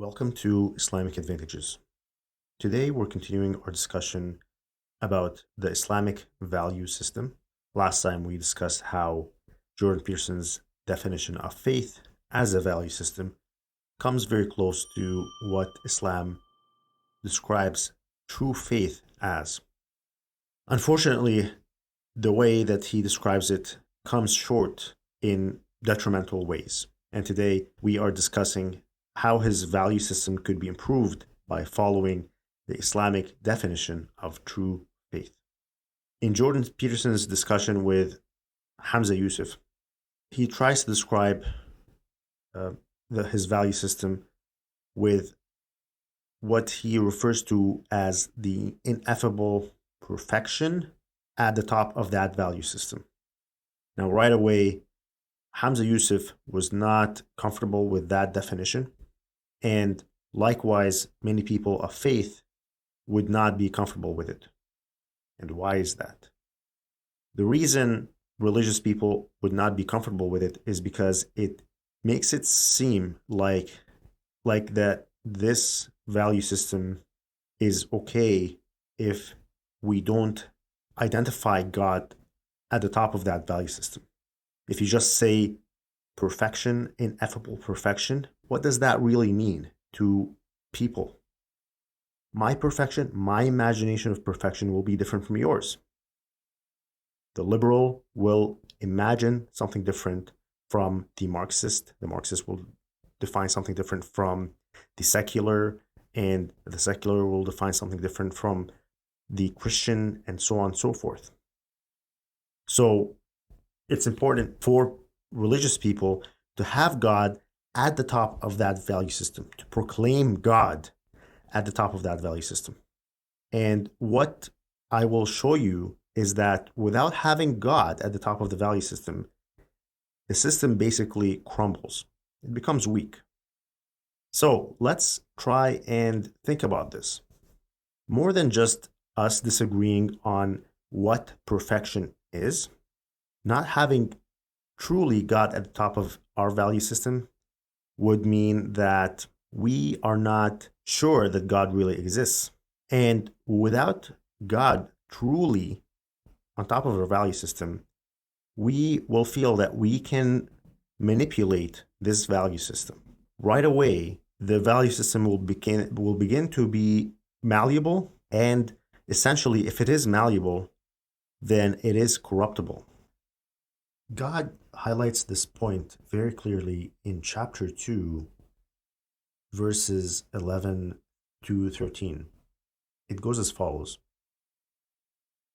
Welcome to Islamic Advantages. Today we're continuing our discussion about the Islamic value system. Last time we discussed how Jordan Peterson's definition of faith as a value system comes very close to what Islam describes true faith as. Unfortunately, the way that he describes it comes short in detrimental ways. And today we are discussing how his value system could be improved by following the Islamic definition of true faith. In Jordan Peterson's discussion with Hamza Yusuf, he tries to describe his value system with what he refers to as the ineffable perfection at the top of that value system. Now, right away, Hamza Yusuf was not comfortable with that definition. And likewise, many people of faith would not be comfortable with it. And why is that? The reason religious people would not be comfortable with it is because it makes it seem like that this value system is okay if we don't identify God at the top of that value system. If you just say perfection, ineffable perfection, what does that really mean to people? My perfection, my imagination of perfection will be different from yours. The liberal will imagine something different from the Marxist. The Marxist will define something different from the secular, and the secular will define something different from the Christian, and so on and so forth. So it's important for religious people to have God at the top of that value system, to proclaim God at the top of that value system. And what I will show you is that without having God at the top of the value system, the system basically crumbles. It becomes weak. So let's try and think about this. More than just us disagreeing on what perfection is, not having truly God at the top of our value system would mean that we are not sure that God really exists. And without God truly on top of our value system, we will feel that we can manipulate this value system. Right away, the value system will begin to be malleable, and essentially, if it is malleable, then it is corruptible. God highlights this point very clearly in chapter 2, verses 11 to 13. It goes as follows.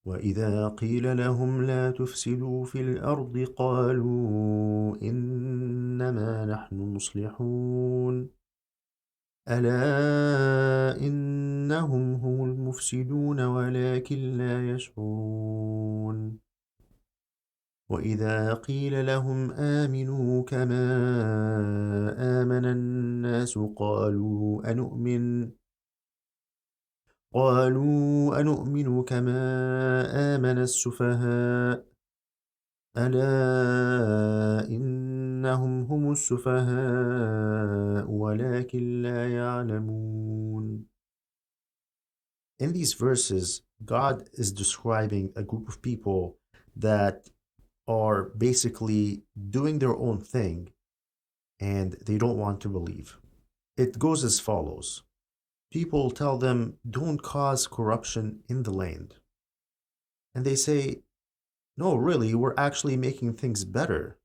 وَإِذَا قِيلَ لَهُمْ لَا تُفْسِدُوا فِي الْأَرْضِ قَالُوا إِنَّمَا نَحْنُ مُصْلِحُونَ أَلَا إِنَّهُمْ هُمُ الْمُفْسِدُونَ وَلَكِنْ لَا يَشْعُرُونَ وَإِذَا قِيلَ لَهُمْ آمِنُوا كَمَا آمَنَ النَّاسُ قَالُوا أَنُؤْمِنُ كَمَا آمَنَ السُّفَهَاءُ أَلَا إِنَّهُمْ هُمُ السُّفَهَاءُ وَلَكِنْ لَا يَعْلَمُونَ. In these verses, God is describing a group of people that are basically doing their own thing and they don't want to believe. It goes as follows. People tell them, don't cause corruption in the land. And they say, no, really, we're actually making things better.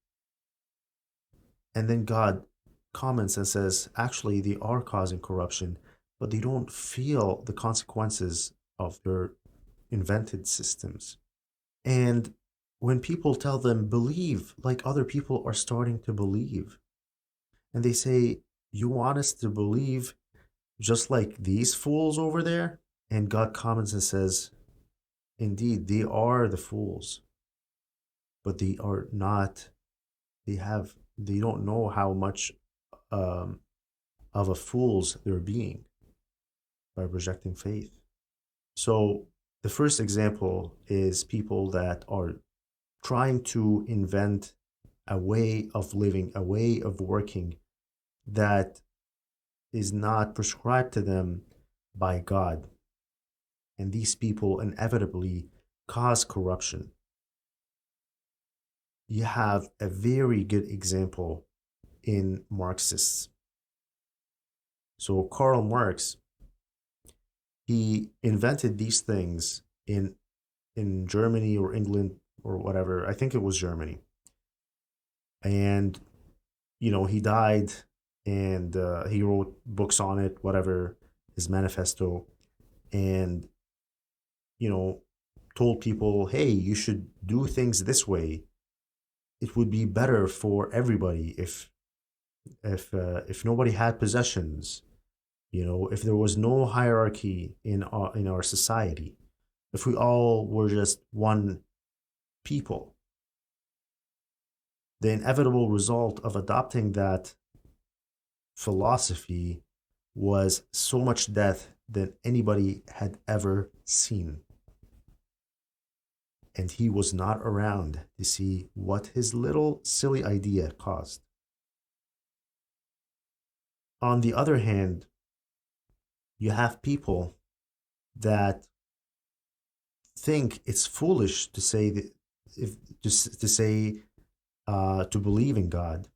And then God comments and says, actually, they are causing corruption, but they don't feel the consequences of their invented systems. And when people tell them, believe like other people are starting to believe, and they say, you want us to believe just like these fools over there? And God comments and says, indeed, they are the fools, but they are not, they don't know how much of a fools they're being by rejecting faith. So the first example is people that are trying to invent a way of living, a way of working that is not prescribed to them by God. And these people inevitably cause corruption. You have a very good example in Marxists. So Karl Marx, he invented these things in Germany or England or whatever. I think it was Germany. And he died, and he wrote books on it, whatever, his manifesto, and you know told people, hey, you should do things this way. It would be better for everybody if nobody had possessions, if there was no hierarchy in our society, if we all were just one people. The inevitable result of adopting that philosophy was so much death than anybody had ever seen. And he was not around to see what his little silly idea caused. On the other hand, you have people that think it's foolish to say that, to believe in God.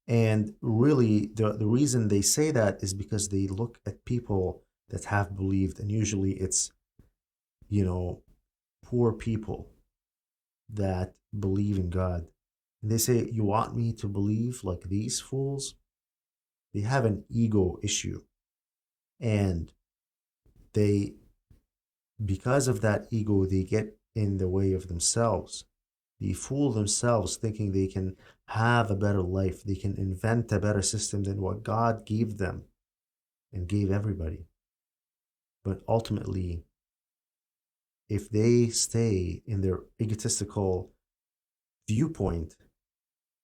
And really, the reason they say that is because they look at people that have believed, and usually it's, poor people that believe in God. And they say, you want me to believe like these fools? They have an ego issue. And because of that ego, they get in the way of themselves. They fool themselves thinking they can have a better life. They can invent a better system than what God gave them and gave everybody. But ultimately, if they stay in their egotistical viewpoint,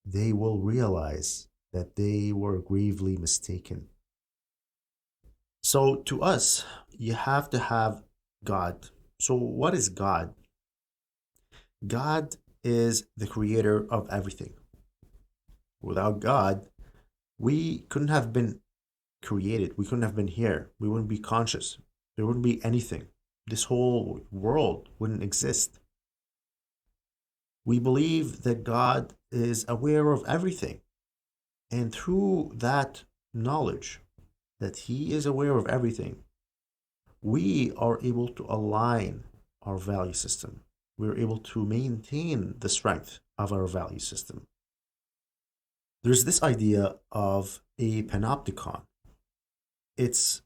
they will realize that they were gravely mistaken. So to us, you have to have God. So what is God? God is the creator of everything. Without God, we couldn't have been created. We couldn't have been here. We wouldn't be conscious. There wouldn't be anything. This whole world wouldn't exist. We believe that God is aware of everything. And through that knowledge that He is aware of everything, we are able to align our value system. We're able to maintain the strength of our value system. There's this idea of a panopticon. It's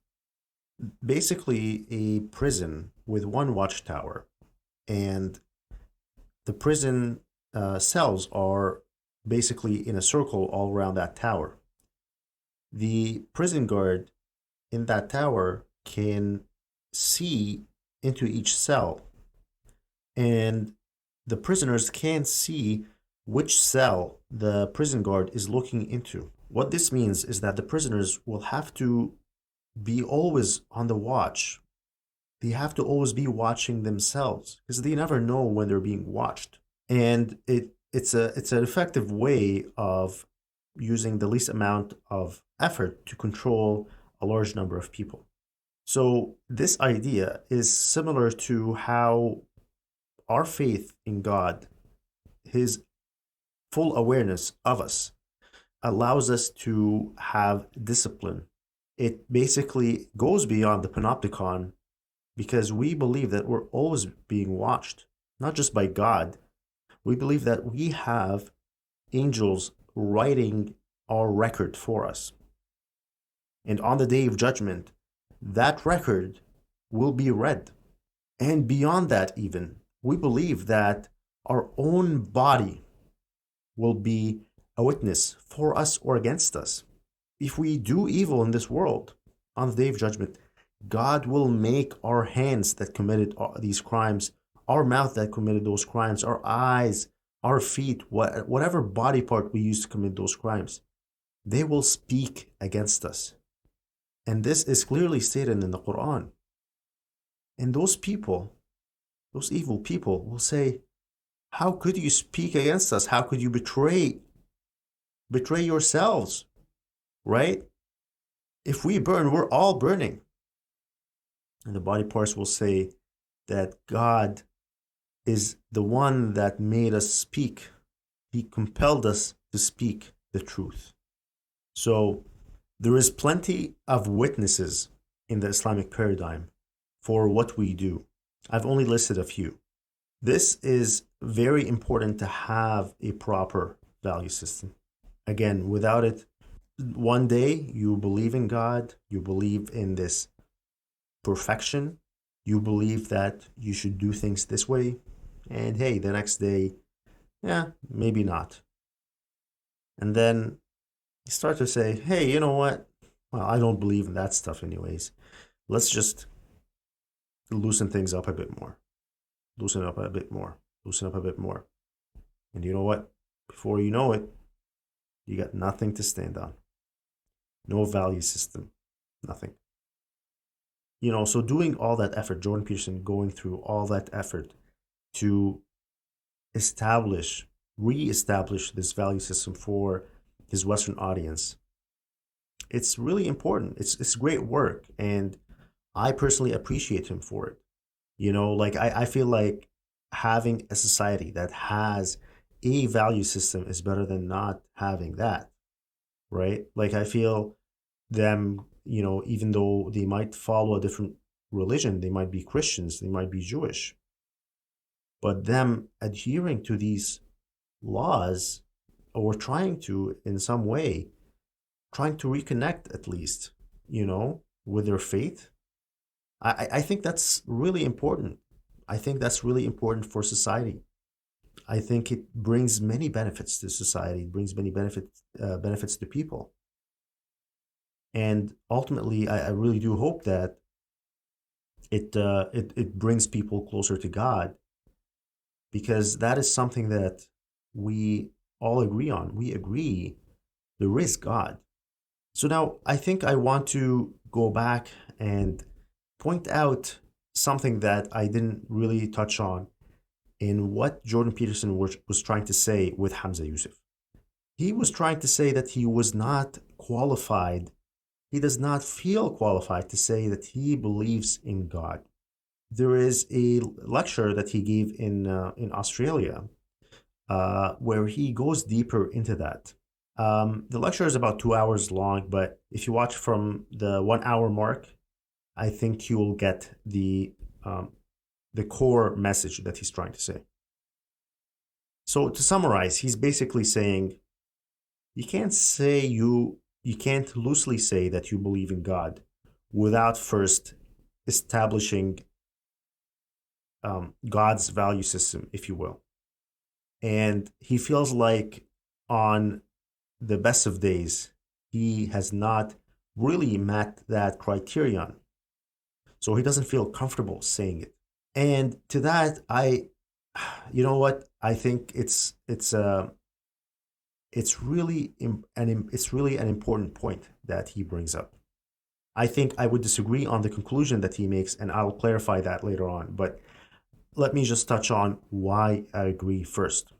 basically a prison with one watchtower, and the prison cells are basically in a circle all around that tower. The prison guard in that tower can see into each cell, and the prisoners can see which cell the prison guard is looking into. What this means is that the prisoners will have to be always on the watch. They have to always be watching themselves because they never know when they're being watched. And it's an effective way of using the least amount of effort to control a large number of people. So this idea is similar to how our faith in God, His full awareness of us, allows us to have discipline. It basically goes beyond the panopticon because we believe that we're always being watched, not just by God. We believe that we have angels writing our record for us. And on the day of judgment, that record will be read. And beyond that, even, we believe that our own body will be a witness for us or against us. If we do evil in this world, on the day of judgment, God will make our hands that committed these crimes, our mouth that committed those crimes, our eyes, our feet, whatever body part we use to commit those crimes, they will speak against us. And this is clearly stated in the Quran. And those people, those evil people, will say, how could you speak against us? How could you betray yourselves? right? If we burn, we're all burning. And the body parts will say that God is the one that made us speak. He compelled us to speak the truth. So there is plenty of witnesses in the Islamic paradigm for what we do. I've only listed a few. This is very important to have a proper value system. Again, without it, one day you believe in God, you believe in this perfection, you believe that you should do things this way, and hey, the next day, yeah, maybe not. And then you start to say, hey, you know what? Well, I don't believe in that stuff anyways. Let's just loosen things up a bit more. Loosen up a bit more. Loosen up a bit more. And you know what? Before you know it, you got nothing to stand on. No value system. Nothing. So doing all that effort, Jordan Peterson going through all that effort to re-establish this value system for his Western audience, it's really important. It's great work, and I personally appreciate him for it. I feel like having a society that has a value system is better than not having that, right? Like I feel them, even though they might follow a different religion, they might be Christians, they might be Jewish, but them adhering to these laws or trying to, in some way, trying to reconnect at least, with their faith. I think that's really important. I think that's really important for society. I think it brings many benefits to society. It brings many benefits to people. And ultimately, I really do hope that it brings people closer to God, because that is something that we all agree on. We agree there is God. So now I think I want to go back and point out something that I didn't really touch on in what Jordan Peterson was trying to say with Hamza Yusuf. He was trying to say that he was not qualified. He does not feel qualified to say that he believes in God. There is a lecture that he gave in Australia where he goes deeper into that. The lecture is about 2 hours long, but if you watch from the 1 hour mark, I think you will get the core message that he's trying to say. So to summarize, he's basically saying you can't loosely say that you believe in God without first establishing God's value system, if you will. And he feels like on the best of days, he has not really met that criterion. So he doesn't feel comfortable saying it. And to that, you know what? I think it's really an important point that he brings up. I think I would disagree on the conclusion that he makes, and I'll clarify that later on. But let me just touch on why I agree first.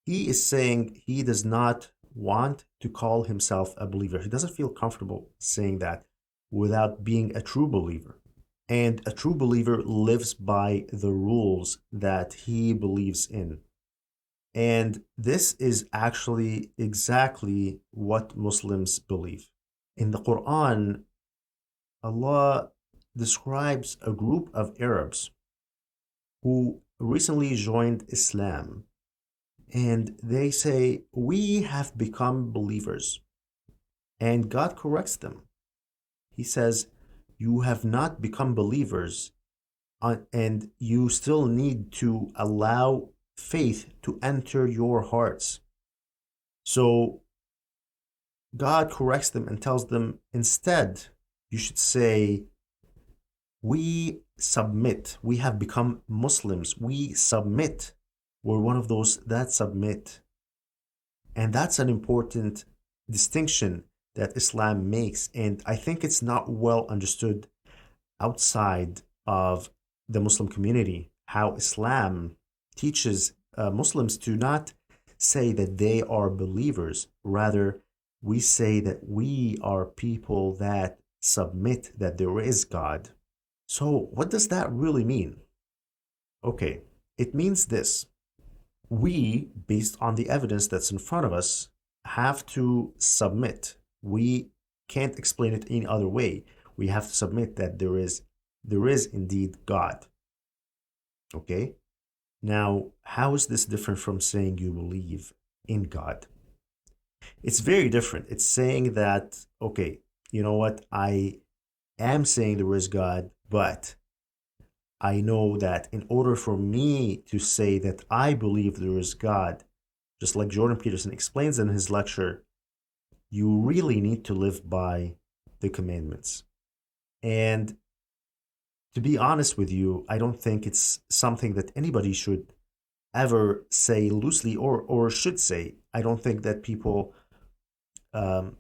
He is saying he does not want to call himself a believer. He doesn't feel comfortable saying that without being a true believer. And a true believer lives by the rules that he believes in. And this is actually exactly what Muslims believe. In the Quran, Allah describes a group of Arabs who recently joined Islam. And they say, we have become believers. And God corrects them. He says, you have not become believers, and you still need to allow faith to enter your hearts. So God corrects them and tells them, instead, you should say, we submit. We have become Muslims. We submit. We're one of those that submit. And that's an important distinction that Islam makes. And I think it's not well understood outside of the Muslim community, how Islam teaches Muslims to not say that they are believers. Rather, we say that we are people that submit that there is God. So, what does that really mean? Okay, it means this. We, based on the evidence that's in front of us, have to submit. We can't explain it any other way. We have to submit that there is indeed God. Okay? Now, how is this different from saying you believe in God? It's very different. It's saying that, okay, you know what? I am saying there is God, but I know that in order for me to say that I believe there is God, just like Jordan Peterson explains in his lecture, you really need to live by the commandments. And to be honest with you, I don't think it's something that anybody should ever say loosely or should say. I don't think that people, um,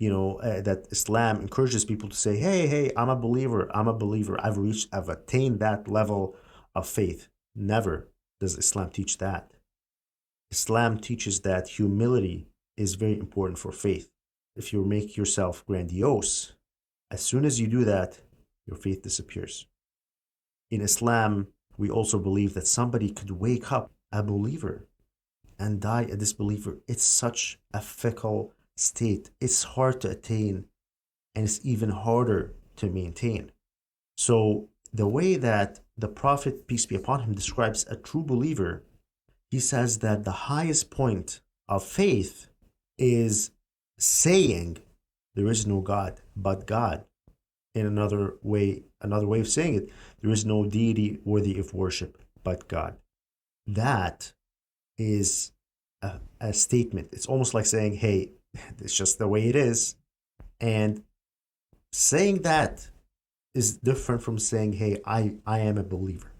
that Islam encourages people to say, hey, I'm a believer, I've attained that level of faith. Never does Islam teach that. Islam teaches that humility is very important for faith. If you make yourself grandiose, as soon as you do that, your faith disappears. In Islam, we also believe that somebody could wake up a believer and die a disbeliever. It's such a fickle state. It's hard to attain, and it's even harder to maintain. So, the way that the Prophet, peace be upon him, describes a true believer, he says that the highest point of faith is saying there is no God but God. In another way of saying it, there is no deity worthy of worship but God. That is a statement. It's almost like saying, hey, it's just the way it is. And saying that is different from saying, hey, I am a believer.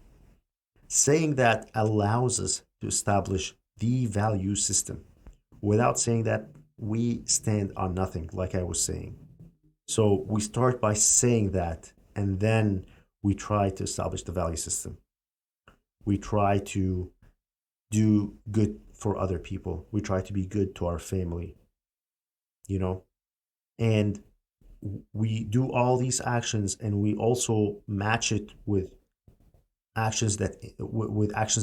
Saying that allows us to establish the value system. Without saying that, we stand on nothing, like I was saying. So we start by saying that, and then we try to establish the value system. We try to do good for other people. We try to be good to our family, and we do all these actions, and we also match it with actions that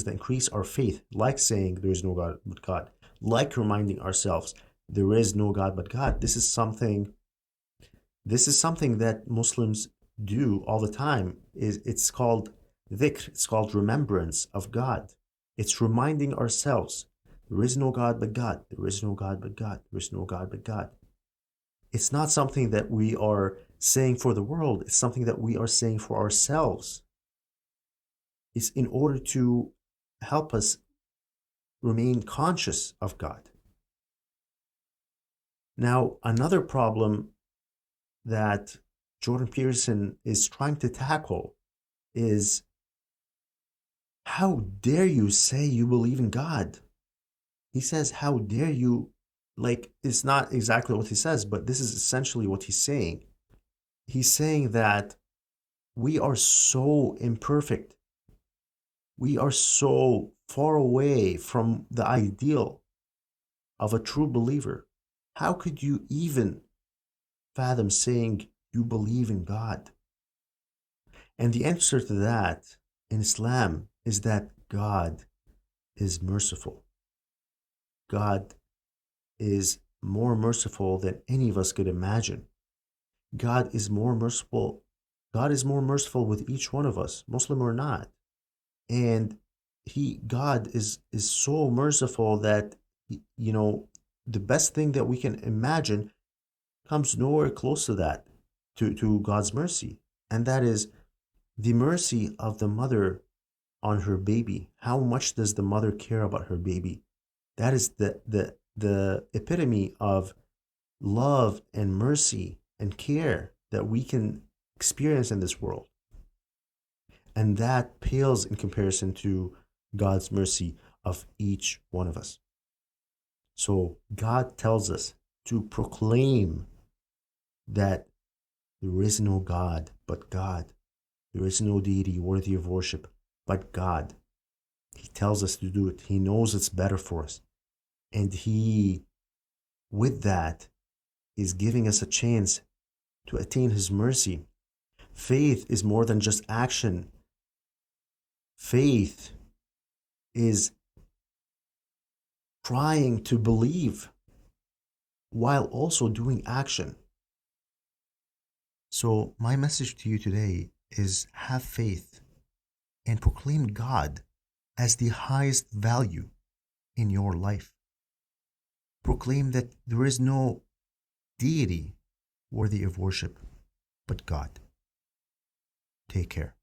increase our faith, like saying there is no God but God, like reminding ourselves there is no God but God. This is something that Muslims do all the time. It's called dhikr. It's called remembrance of God. It's reminding ourselves there is no God but God. There is no God but God. There is no God but God. It's not something that we are saying for the world. It's something that we are saying for ourselves. It's in order to help us remain conscious of God. Now, another problem that Jordan Peterson is trying to tackle is, how dare you say you believe in God? He says, how dare you? Like, it's not exactly what he says, but this is essentially what he's saying. He's saying that we are so imperfect. We are so far away from the ideal of a true believer. How could you even fathom saying you believe in God? And the answer to that in Islam is that God is merciful. God is more merciful than any of us could imagine. God is more merciful. God is more merciful with each one of us, Muslim or not. And God is so merciful that, the best thing that we can imagine comes nowhere close to that, to God's mercy. And that is the mercy of the mother on her baby. How much does the mother care about her baby? That is the epitome of love and mercy and care that we can experience in this world. And that pales in comparison to God's mercy of each one of us. So God tells us to proclaim that there is no God but God. There is no deity worthy of worship but God. He tells us to do it. He knows it's better for us. And with that, is giving us a chance to attain His mercy. Faith is more than just action. Faith is trying to believe while also doing action. So, my message to you today is have faith and proclaim God as the highest value in your life. Proclaim that there is no deity worthy of worship but God. Take care.